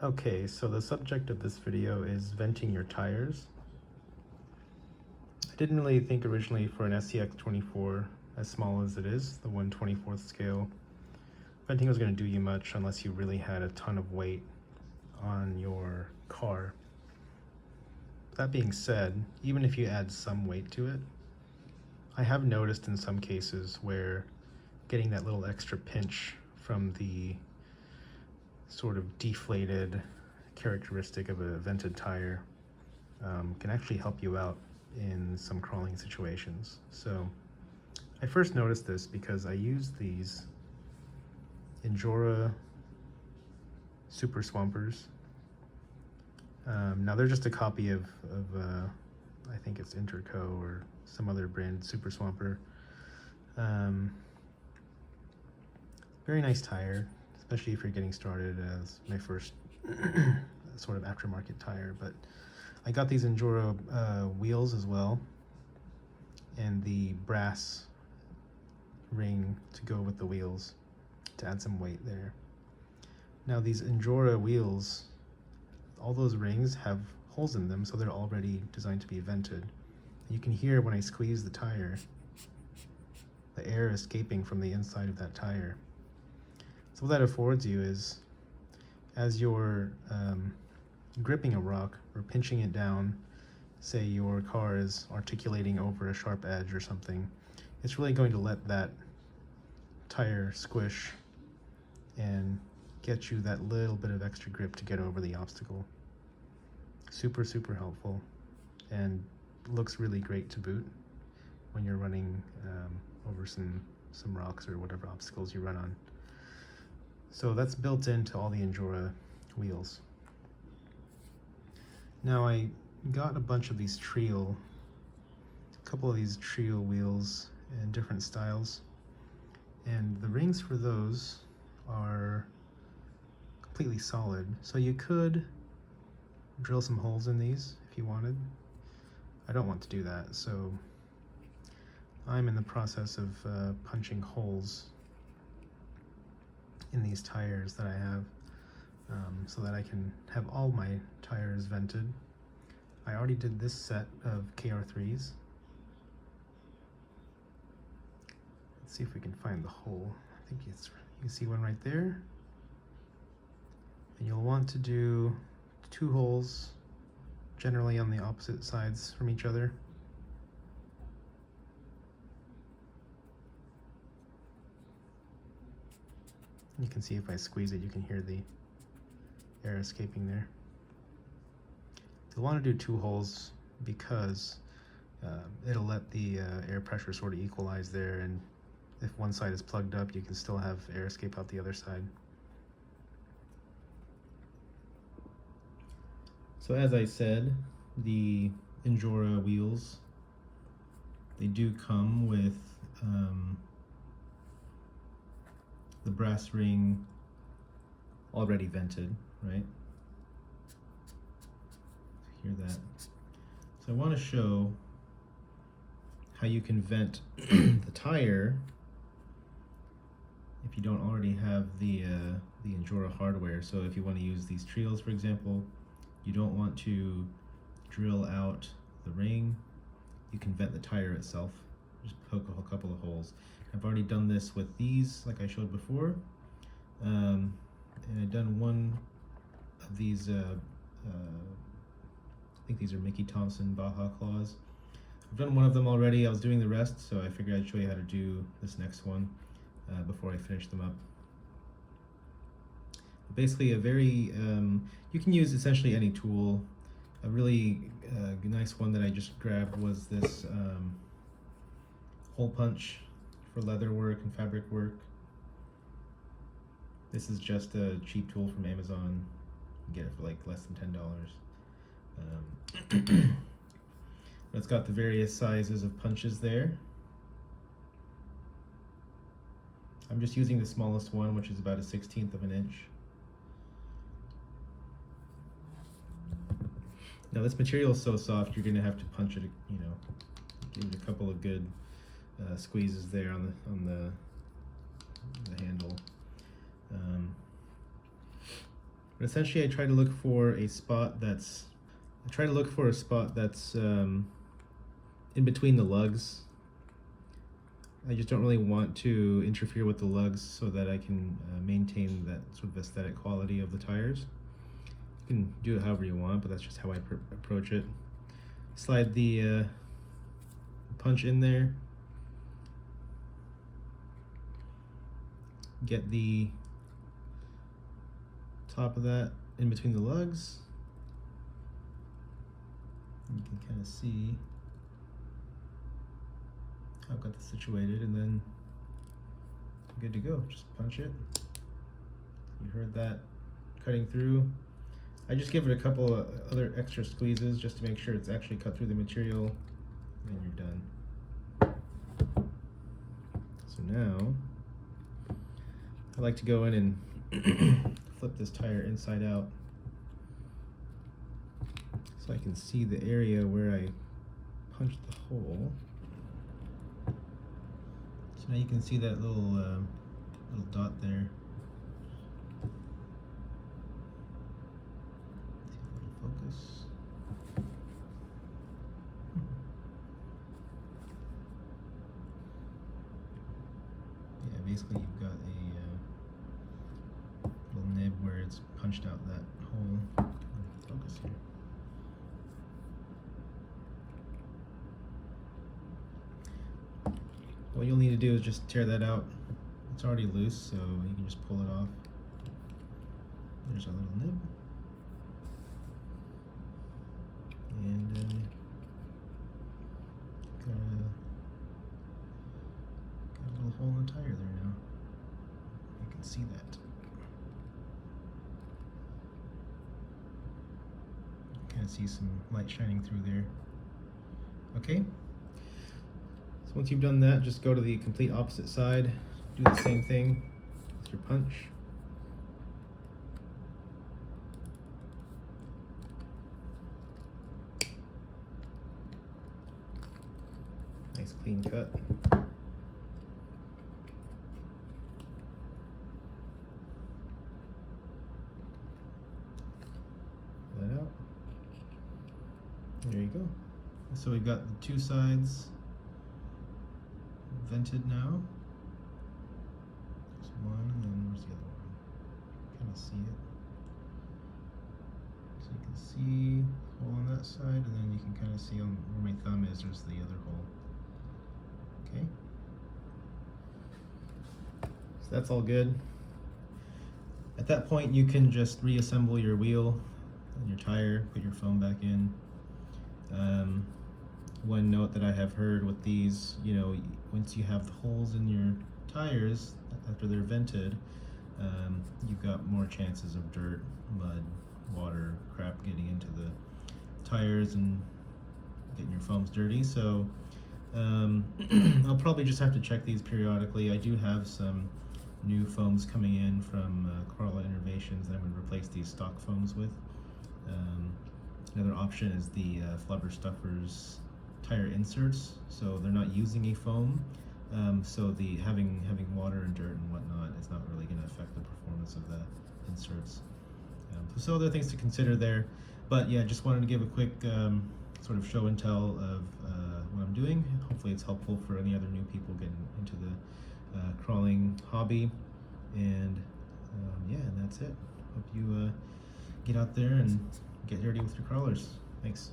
Okay, so the subject of this video is venting your tires. I didn't really think originally for an SCX24, as small as it is, the 1/24th scale, venting was going to do you much unless you really had a ton of weight on your car. That being said, even if you add some weight to it, I have noticed in some cases where getting that little extra pinch from the sort of deflated characteristic of a vented tire can actually help you out in some crawling situations. So I first noticed this because I used these Injora Super Swampers. Now they're just a copy of I think it's Interco or some other brand Super Swamper. Very nice tire, especially if you're getting started, as my first sort of aftermarket tire. But I got these Injora wheels as well, and the brass ring to go with the wheels to add some weight there. Now these Injora wheels, all those rings have holes in them, so they're already designed to be vented. You can hear when I squeeze the tire, the air escaping from the inside of that tire. So what that affords you is, as you're gripping a rock or pinching it down, say your car is articulating over a sharp edge or something, it's really going to let that tire squish and get you that little bit of extra grip to get over the obstacle. Super, super helpful, and looks really great to boot when you're running over some rocks or whatever obstacles you run on. So that's built into all the Injora wheels. Now I got a bunch of these a couple of these trio wheels in different styles, and the rings for those are completely solid. So you could drill some holes in these if you wanted. I don't want to do that, so I'm in the process of punching holes in these tires that I have, so that I can have all my tires vented. I already did this set of KR3s. Let's see if we can find the hole. I think you can see one right there. And you'll want to do 2 holes, generally on the opposite sides from each other. You can see if I squeeze it, you can hear the air escaping there. You'll want to do 2 holes because it'll let the air pressure sort of equalize there, and if one side is plugged up, you can still have air escape out the other side. So as I said, the Injora wheels, they do come with the brass ring already vented, right? Hear that? So I want to show how you can vent the tire if you don't already have the Injora hardware. So if you want to use these trios, for example, you don't want to drill out the ring, you can vent the tire itself. Just poke a couple of holes. I've already done this with these, like I showed before, and I've done one of these, I think these are Mickey Thompson Baja Claws. I've done one of them already. I was doing the rest, so I figured I'd show you how to do this next one before I finish them up. Basically a very, you can use essentially any tool. A really nice one that I just grabbed was this hole punch for leather work and fabric work. This is just a cheap tool from Amazon. You can get it for like less than $10. It's got the various sizes of punches there. I'm just using the smallest one, which is about 1/16 of an inch. Now this material is so soft, you're going to have to punch it, you know, give it a couple of good squeezes there on the handle. But essentially I try to look for a spot that's in between the lugs. I just don't really want to interfere with the lugs so that I can maintain that sort of aesthetic quality of the tires. You can do it however you want, but that's just how I approach it. Slide the punch in there. Get the top of that in between the lugs. You can kind of see how I've got this situated, and then good to go. Just punch it. You heard that cutting through. I just give it a couple of other extra squeezes just to make sure it's actually cut through the material, and you're done. So now I like to go in and flip this tire inside out so I can see the area where I punched the hole. So now you can see that little dot there. Focus. Yeah, basically you've got a little nib where it's punched out that hole. Focus here. What you'll need to do is just tear that out. It's already loose, so you can just pull it off. There's our little nib. And got a little hole in the tire there now. You can see that. Kind of see some light shining through there. Okay. So once you've done that, just go to the complete opposite side. Do the same thing with your punch. Nice clean cut. Pull that out. There you go. So we've got the two sides vented now. There's one, and then where's the other one? Kind of see it. So you can see the hole on that side, and then you can kind of see on where my thumb is, there's the other hole. Okay. So that's all good. At that point, you can just reassemble your wheel and your tire, put your foam back in. One note that I have heard with these, you know, once you have the holes in your tires after they're vented, you've got more chances of dirt, mud, water, crap getting into the tires and getting your foams dirty. So I'll probably just have to check these periodically. I do have some new foams coming in from Carla Innovations that I'm going to replace these stock foams with. Another option is the Flubber Stuffers tire inserts, so they're not using a foam, so the having water and dirt and whatnot is not really going to affect the performance of the inserts. So other things to consider there, but yeah, just wanted to give a quick sort of show and tell of what I'm doing. Hopefully it's helpful for any other new people getting into the crawling hobby, and yeah, and that's it. Hope you get out there and get dirty with your crawlers. Thanks.